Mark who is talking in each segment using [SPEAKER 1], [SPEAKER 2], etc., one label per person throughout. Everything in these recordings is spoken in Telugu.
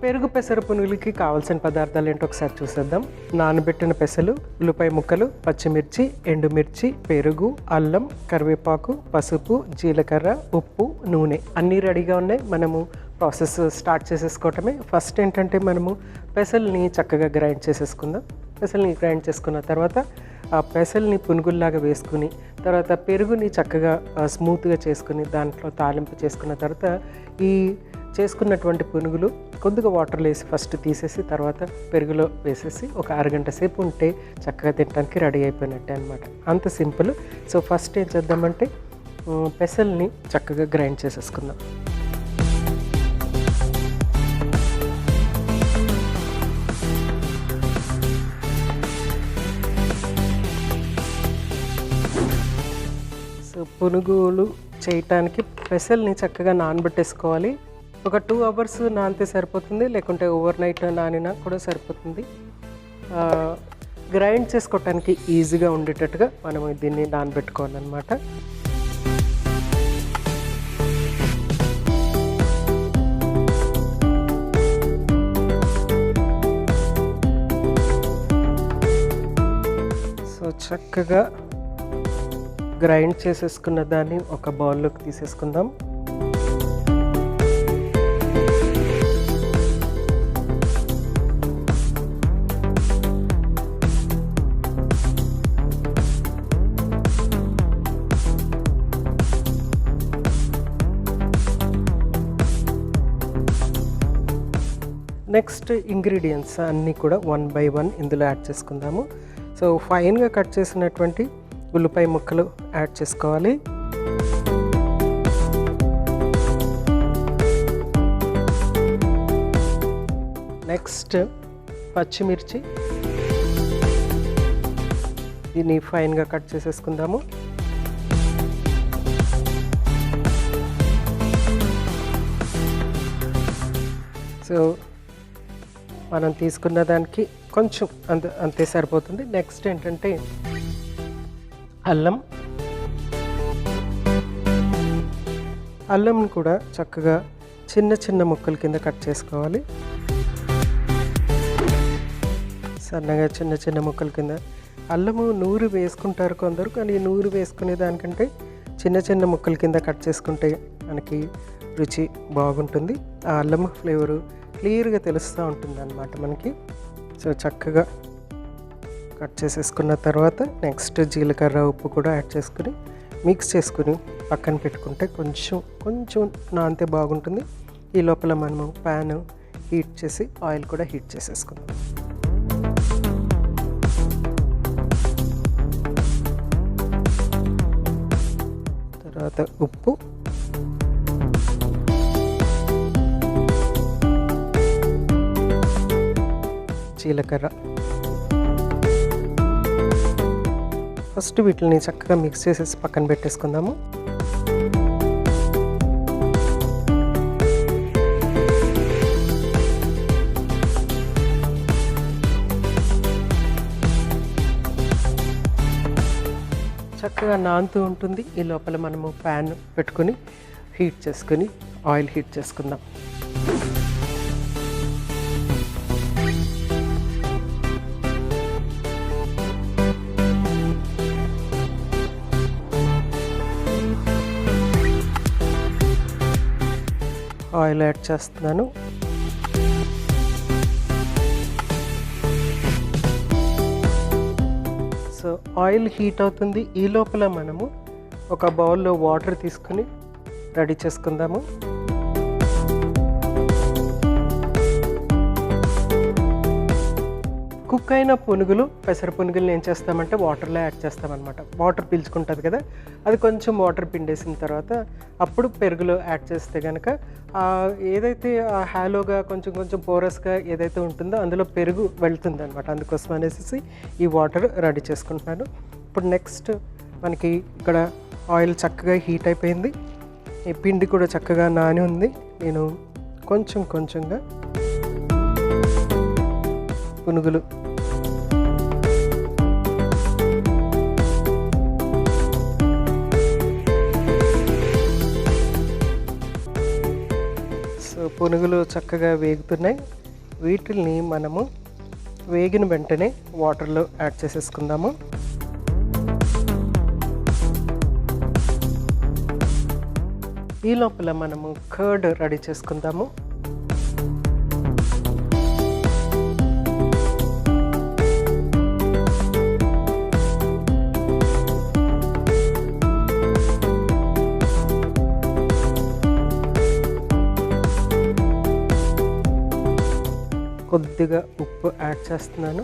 [SPEAKER 1] పెరుగు పెసర పునుగులకి కావాల్సిన పదార్థాలు ఏంటో ఒకసారి చూసేద్దాం. నానబెట్టిన పెసలు, ఉల్లిపాయ ముక్కలు, పచ్చిమిర్చి, ఎండుమిర్చి, పెరుగు, అల్లం, కరివేపాకు, పసుపు, జీలకర్ర, ఉప్పు, నూనె అన్నీ రెడీగా ఉన్నాయి. మనము ప్రాసెస్ స్టార్ట్ చేసేసుకోవటమే. ఫస్ట్ ఏంటంటే మనము పెసల్ని చక్కగా గ్రైండ్ చేసేసుకుందాం. పెసల్ని గ్రైండ్ చేసుకున్న తర్వాత ఆ పెసల్ని పునుగుల్లాగా వేసుకుని తర్వాత పెరుగుని చక్కగా స్మూత్గా చేసుకుని దాంట్లో తాలింపు చేసుకున్న తర్వాత ఈ చేసుకున్నటువంటి పునుగులు కొద్దిగా వాటర్లో వేసి ఫస్ట్ తీసేసి తర్వాత పెరుగులో వేసేసి ఒక అరగంట సేపు ఉంటే చక్కగా తినడానికి రెడీ అయిపోయినట్టే అనమాట. అంత సింపుల్. సో ఫస్ట్ ఏం చేద్దామంటే పెసల్ని చక్కగా గ్రైండ్ చేసేసుకుందాం. సో పునుగులు చేయటానికి పెసల్ని చక్కగా నానబెట్టేసుకోవాలి. ఒక 2 hours నానితే సరిపోతుంది, లేకుంటే ఓవర్ నైట్ నానినా కూడా సరిపోతుంది. గ్రైండ్ చేసుకోవటానికి ఈజీగా ఉండేటట్టుగా మనం దీన్ని నానబెట్టుకోవాలన్నమాట. సో చక్కగా గ్రైండ్ చేసేసుకున్న దాన్ని ఒక బౌల్లోకి తీసేసుకుందాం. నెక్స్ట్ ఇంగ్రీడియంట్స్ అన్నీ కూడా 1 by 1 ఇందులో యాడ్ చేసుకుందాము. సో ఫైన్గా కట్ చేసినటువంటి ఉల్లిపాయ ముక్కలు యాడ్ చేసుకోవాలి. నెక్స్ట్ పచ్చిమిర్చి, దీన్ని ఫైన్గా కట్ చేసేసుకుందాము. సో మనం తీసుకున్న దానికి కొంచెం అంతే సరిపోతుంది. నెక్స్ట్ ఏంటంటే అల్లంని కూడా చక్కగా చిన్న చిన్న ముక్కల కింద కట్ చేసుకోవాలి. సన్నగా చిన్న చిన్న ముక్కల కింద. అల్లము నూరు వేసుకుంటారు కొందరు, కానీ నూరు వేసుకునే దానికంటే చిన్న చిన్న ముక్కల కింద కట్ చేసుకుంటే మనకి రుచి బాగుంటుంది. ఆ అల్లం ఫ్లేవరు క్లియర్గా తెలుస్తూ ఉంటుంది అన్నమాట మనకి. సో చక్కగా కట్ చేసేసుకున్న తర్వాత నెక్స్ట్ జీలకర్ర, ఉప్పు కూడా యాడ్ చేసుకుని మిక్స్ చేసుకుని పక్కన పెట్టుకుంటే కొంచెం నానితే బాగుంటుంది. ఈ లోపల మనము ప్యాన్ హీట్ చేసి ఆయిల్ కూడా హీట్ చేసేసుకుందాం. తర్వాత ఉప్పు, జీలకర్ర. ఫస్ట్ వీటిని చక్కగా మిక్స్ చేసేసి పక్కన పెట్టేసుకుందాము. చక్కగా నానుతూ ఉంటుంది. ఈ లోపల మనము ప్యాన్ పెట్టుకుని హీట్ చేసుకుని ఆయిల్ హీట్ చేసుకుందాం. ఆయిల్ యాడ్ చేస్తున్నాను. సో ఆయిల్ హీట్ అవుతుంది. ఈ లోపల మనము ఒక బౌల్లో వాటర్ తీసుకుని రెడీ చేసుకుందాము. కుక్ అయిన పునుగులు, పెసర పునుగులు ఏం చేస్తామంటే వాటర్లో యాడ్ చేస్తామన్నమాట. వాటర్ పీల్చుకుంటుంది కదా, అది కొంచెం వాటర్ పిండేసిన తర్వాత అప్పుడు పెరుగులో యాడ్ చేస్తే కనుక ఏదైతే హాలోగా కొంచెం పోరస్గా ఏదైతే ఉంటుందో అందులో పెరుగు వెళ్తుంది అనమాట. అందుకోసం అనేసి ఈ వాటర్ రెడీ చేసుకుంటున్నాను. ఇప్పుడు నెక్స్ట్ మనకి ఇక్కడ ఆయిల్ చక్కగా హీట్ అయిపోయింది. ఈ పిండి కూడా చక్కగా నాని ఉంది. నేను కొంచెంగా పునుగులు సో సో పునుగులు చక్కగా వేగుతున్నాయి. వీటిల్ని మనము వేగిన వెంటనే వాటర్లో యాడ్ చేసేసుకుందాము. ఈ లోపల మనము కర్డ్ రెడీ చేసుకుందాము. కొద్దిగా ఉప్పు యాడ్ చేస్తున్నాను.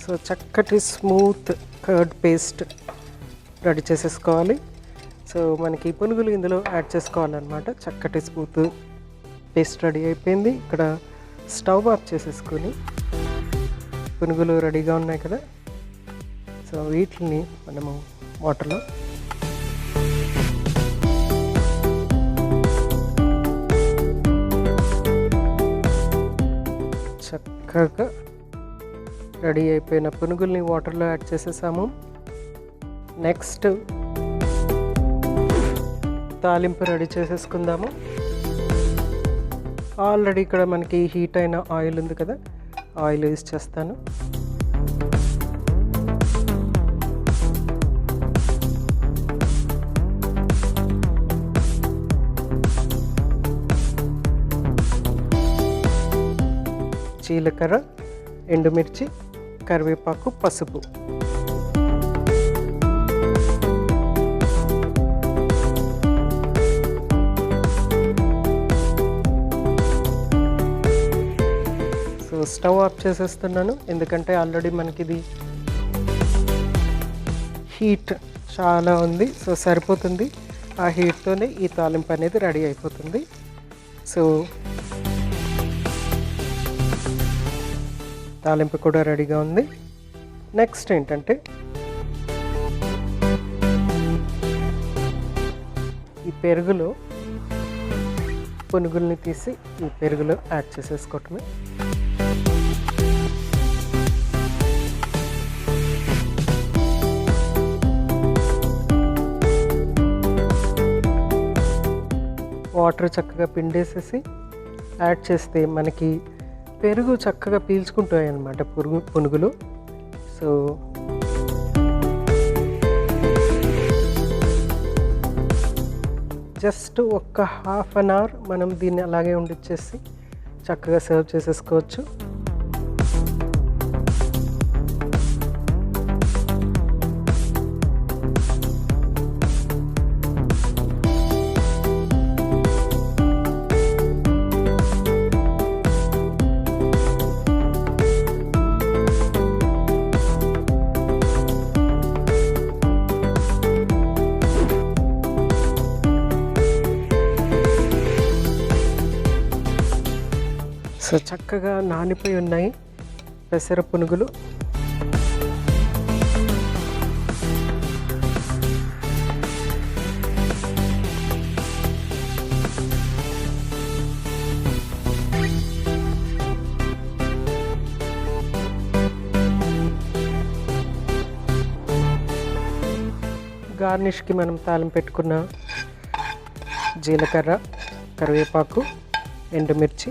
[SPEAKER 1] సో చక్కటి స్మూత్ కర్డ్ పేస్ట్ రెడీ చేసేసుకోవాలి. సో మనకి పునుగులు ఇందులో యాడ్ చేసుకోవాలన్నమాట. చక్కటి స్మూత్ పేస్ట్ రెడీ అయిపోయింది. ఇక్కడ స్టవ్ ఆఫ్ చేసేసుకొని పునుగులు రెడీగా ఉన్నాయి కదా, సో వీటిని మనము వాటర్లో చక్కగా రెడీ అయిపోయిన పునుగుల్ని వాటర్లో యాడ్ చేసేసాము. నెక్స్ట్ తాలింపు రెడీ చేసేసుకుందాము. ఆల్రెడీ ఇక్కడ మనకి హీట్ అయిన ఆయిల్ ఉంది కదా, ఆయిల్ యూజ్ చేస్తాను. జీలకర్ర, ఎండుమిర్చి, కరివేపాకు, పసుపు. సో స్టవ్ ఆఫ్ చేసేస్తున్నాను, ఎందుకంటే ఆల్రెడీ మనకి ఇది హీట్ చాలా ఉంది. సో సరిపోతుంది, ఆ హీట్తోనే ఈ తాలింపు అనేది రెడీ అయిపోతుంది. సో తాలింపు కూడా రెడీగా ఉంది. నెక్స్ట్ ఏంటంటే ఈ పెరుగులో పునుగుల్ని తీసి ఈ పెరుగులో యాడ్ చేసేసుకోవటమే. వాటర్ చక్కగా పిండేసేసి యాడ్ చేస్తే మనకి పెరుగు చక్కగా పీల్చుకుంటాయి అన్నమాట పునుగులు. సో జస్ట్ ఒక్క హాఫ్ అన్ అవర్ మనం దీన్ని అలాగే ఉండిచ్చేసి చక్కగా సర్వ్ చేసేసుకోవచ్చు. సో చక్కగా నానిపోయి ఉన్నాయి పెసర పునుగులు. గార్నిష్కి మనం తాలింపు పెట్టుకున్న జీలకర్ర, కరివేపాకు, ఎండుమిర్చి,